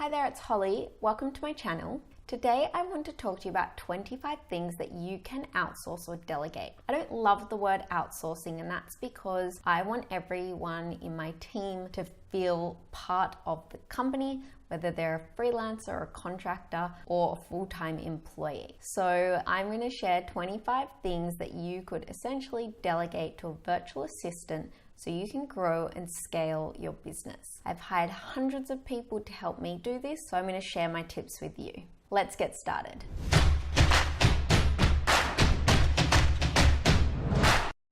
Hi there, it's Holly. Welcome to my channel. Today I want to talk to you about 25 things that you can outsource or delegate. I don't love the word outsourcing, and that's because I want everyone in my team to feel part of the company, whether they're a freelancer, a contractor, or a full-time employee. So I'm going to share 25 things that you could essentially delegate to a virtual assistant so you can grow and scale your business. I've hired hundreds of people to help me do this, so I'm going to share my tips with you. Let's get started.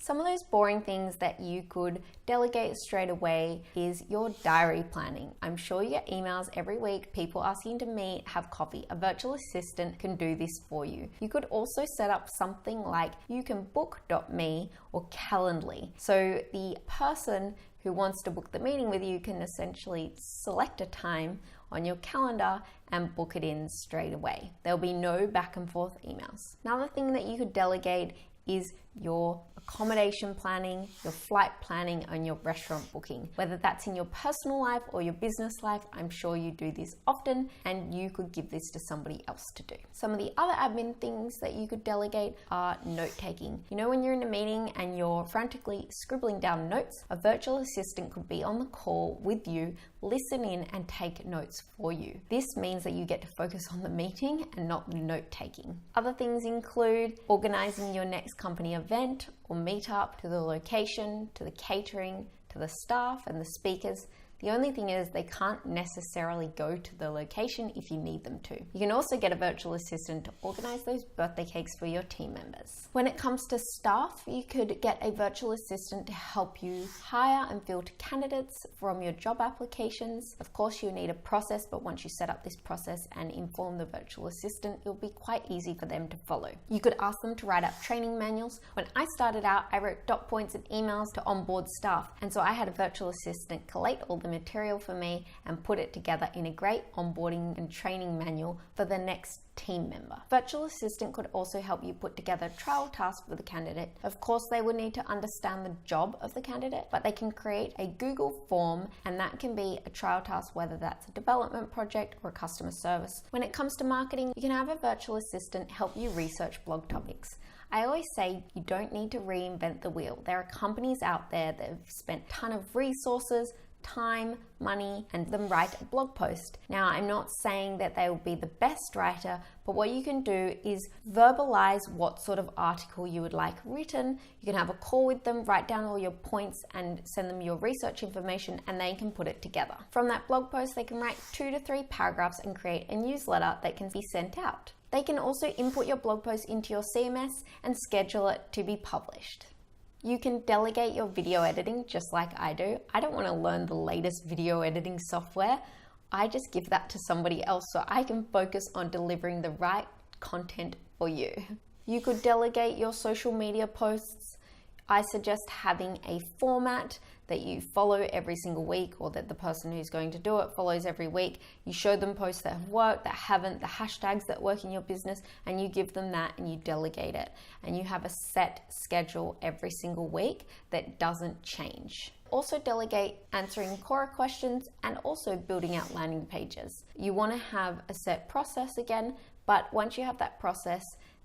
Some of those boring things that you could delegate straight away is your diary planning. I'm sure you get emails every week, people asking to meet, have coffee. A virtual assistant can do this for you. You could also set up something like you can book.me or Calendly. So the person who wants to book the meeting with you can essentially select a time on your calendar and book it in straight away. There'll be no back and forth emails. Another thing that you could delegate is your accommodation planning, your flight planning, and your restaurant booking. Whether that's in your personal life or your business life, I'm sure you do this often and you could give this to somebody else to do. Some of the other admin things that you could delegate are note-taking. You know, when you're in a meeting and you're frantically scribbling down notes, a virtual assistant could be on the call with you, listen in and take notes for you. This means that you get to focus on the meeting and not the note-taking. Other things include organizing your next company event or meetup, to the location, to the catering, to the staff and the speakers. The only thing is they can't necessarily go to the location if you need them to. You can also get a virtual assistant to organize those birthday cakes for your team members. When it comes to staff, you could get a virtual assistant to help you hire and filter candidates from your job applications. Of course, you need a process, but once you set up this process and inform the virtual assistant, it'll be quite easy for them to follow. You could ask them to write up training manuals. When I started out, I wrote dot points and emails to onboard staff, and so I had a virtual assistant collate all the material for me and put it together in a great onboarding and training manual for the next team member. Virtual assistant could also help you put together trial tasks for the candidate. Of course, they would need to understand the job of the candidate, but they can create a Google form, and that can be a trial task, whether that's a development project or a customer service. When it comes to marketing, you can have a virtual assistant help you research blog topics. I always say you don't need to reinvent the wheel. There are companies out there that have spent a ton of resources, time, money, and them write a blog post. Now, I'm not saying that they will be the best writer, but what you can do is verbalize what sort of article you would like written. You can have a call with them, write down all your points and send them your research information, and they can put it together. From that blog post, they can write 2 to 3 paragraphs and create a newsletter that can be sent out. They can also input your blog post into your CMS and schedule it to be published. You can delegate your video editing just like I do. I don't want to learn the latest video editing software. I just give that to somebody else so I can focus on delivering the right content for you. You could delegate your social media posts. I suggest having a format that you follow every single week, or that the person who's going to do it follows every week. You show them posts that have worked, that haven't, the hashtags that work in your business, and you give them that and you delegate it. And you have a set schedule every single week that doesn't change. Also delegate answering Quora questions and also building out landing pages. You want to have a set process again, but once you have that process,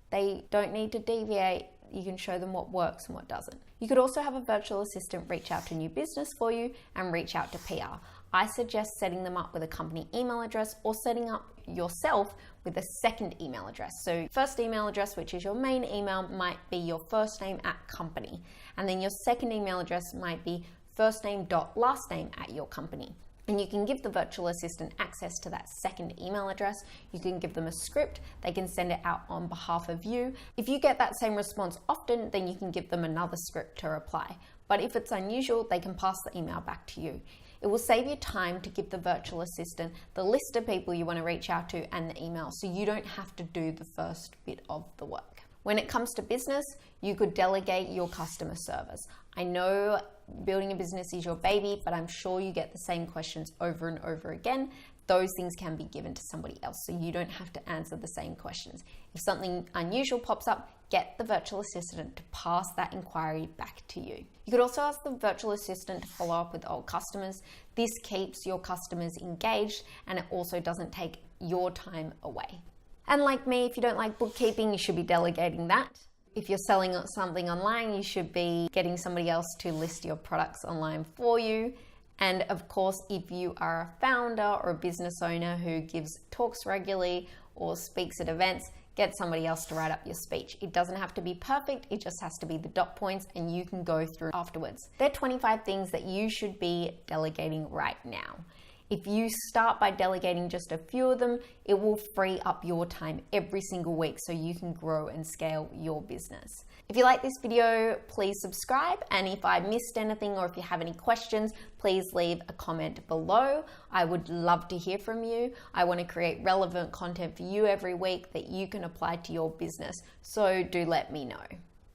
they don't need to deviate. You can show them what works and what doesn't. You could also have a virtual assistant reach out to new business for you and reach out to PR. I suggest setting them up with a company email address or setting up yourself with a second email address. So first email address, which is your main email, might be your first name @ company. And then your second email address might be first name / last name @ your company. And you can give the virtual assistant access to that second email address. You can give them a script. They can send it out on behalf of you. If you get that same response often, then you can give them another script to reply. But if it's unusual, they can pass the email back to you. It will save you time to give the virtual assistant the list of people you want to reach out to and the email, so you don't have to do the first bit of the work. When it comes to business, you could delegate your customer service. I know building a business is your baby, but I'm sure you get the same questions over and over again. those things can be given to somebody else, so you don't have to answer the same questions. If something unusual pops up, get the virtual assistant to pass that inquiry back to you. You could also ask the virtual assistant to follow up with old customers. This keeps your customers engaged, and it also doesn't take your time away. And like me, if you don't like bookkeeping, you should be delegating that. If you're selling something online, you should be getting somebody else to list your products online for you. And of course, if you are a founder or a business owner who gives talks regularly or speaks at events, get somebody else to write up your speech. It doesn't have to be perfect, it just has to be the dot points and you can go through afterwards. There are 25 things that you should be delegating right now. If you start by delegating just a few of them, it will free up your time every single week so you can grow and scale your business. If you like this video, please subscribe. And if I missed anything or if you have any questions, please leave a comment below. I would love to hear from you. I want to create relevant content for you every week that you can apply to your business. So do let me know.